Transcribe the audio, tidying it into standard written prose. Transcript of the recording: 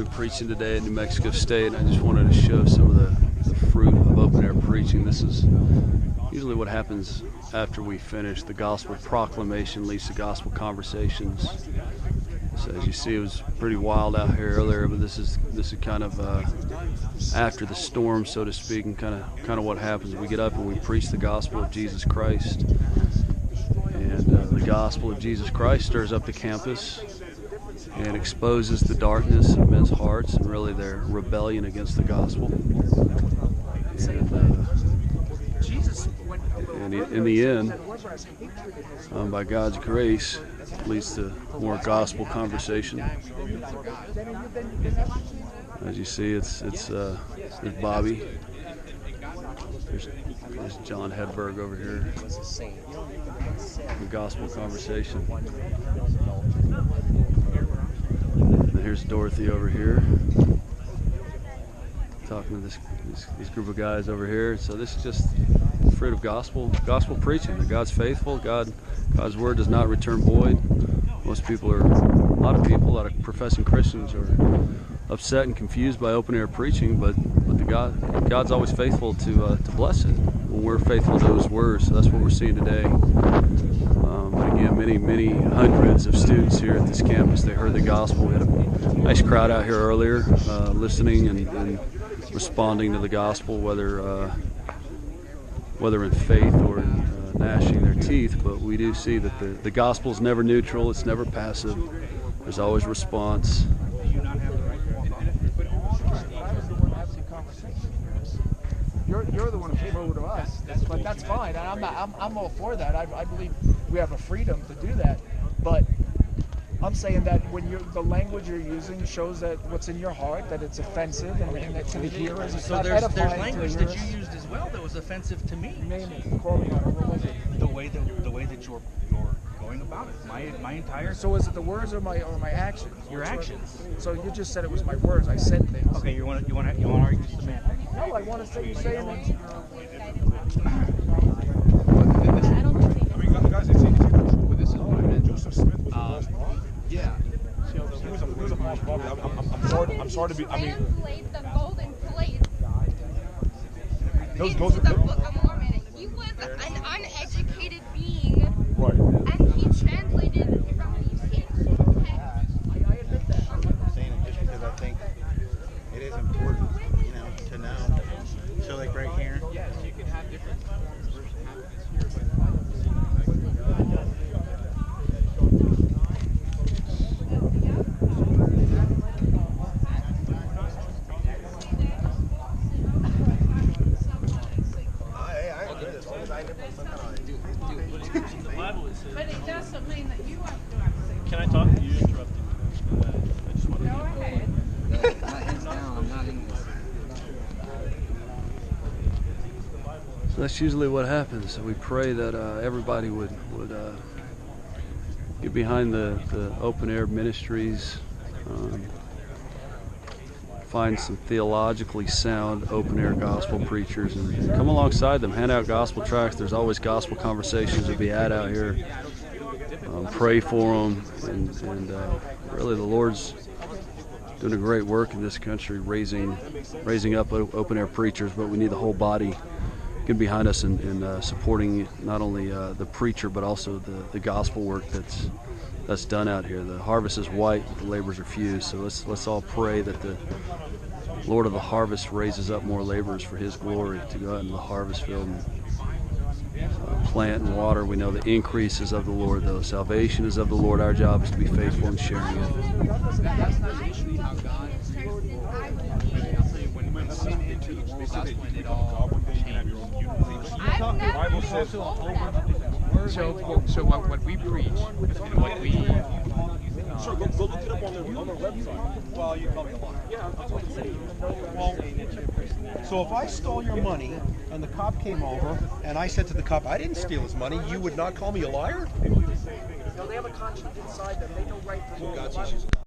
been preaching today at New Mexico State, and I just wanted to show some of the fruit of open-air preaching. This is usually what happens after we finish. The gospel proclamation leads to gospel conversations. So as you see, it was pretty wild out here earlier, but this is kind of after the storm, so to speak, and kind of what happens. We get up and we preach the gospel of Jesus Christ, and the gospel of Jesus Christ stirs up the campus and exposes the darkness of men's hearts and really their rebellion against the gospel. And in the end, by God's grace, leads to more gospel conversation. As you see, it's there's Bobby. There's John Hedberg over here. The gospel conversation. And here's Dorothy over here, talking to this group of guys over here. So this is just the fruit of gospel preaching. That God's faithful. God's word does not return void. A lot of professing Christians are upset and confused by open air preaching, but God's always faithful to bless it when we're faithful to His words. So that's what we're seeing today. But again, many hundreds of students here at this campus, they heard the gospel. We had a nice crowd out here earlier, listening and responding to the gospel, whether in faith or in gnashing their teeth. But we do see that the gospel is never neutral, it's never passive, there's always response. You're the one who came over to us, but that's fine. I'm all for that. I believe we have a freedom to do that, but I'm saying that when the language you're using shows that what's in your heart, that it's offensive, and that to the hearers it's not edifying. So there's language that you used as well that was offensive to me. Name it. Call me on it. What was it? The way that you're going about it. My entire. So is it the words or my actions? Your actions. So you just said it was my words. I said things. Okay, you want to argue semantics? No, I want to say you're saying it. Guys, it's true. This is what I meant. Joseph Smith was the false prophet. Yeah. He was a false prophet. I'm sorry to be. I mean, translate the golden plates those into the Book of Mormon. He was an uneducated being, right. and he translated it from these ancient texts. I admit that. I'm saying it just because I think it is important, to know. So like right here. Yes, you can have different version happiness here, But it doesn't mean that you have to have sex. Can I talk? You interrupted me. I just wanted Go ahead. So that's usually what happens. We pray that everybody would get behind the open air ministries, find some theologically sound open air gospel preachers and come alongside them, hand out gospel tracts. There's always gospel conversations to be had out here. Pray for them, and really the Lord's doing a great work in this country, raising up open air preachers, but we need the whole body get behind us in supporting not only the preacher but also the gospel work that's done out here. The harvest is white, but the laborers are few. So let's all pray that the Lord of the harvest raises up more laborers for His glory to go out into the harvest field and plant and water. We know the increase is of the Lord, though. Salvation is of the Lord. Our job is to be faithful in sharing it. that's not usually how God when sin entered the world, that's when it all changed. So what we preach and what we Sure, go look it up on their website. Well, you call me a liar. Yeah, well, so if I stole your money and the cop came over and I said to the cop, I didn't steal his money, you would not call me a liar? No, they have a conscience inside them. They know right from wrong. God's issues.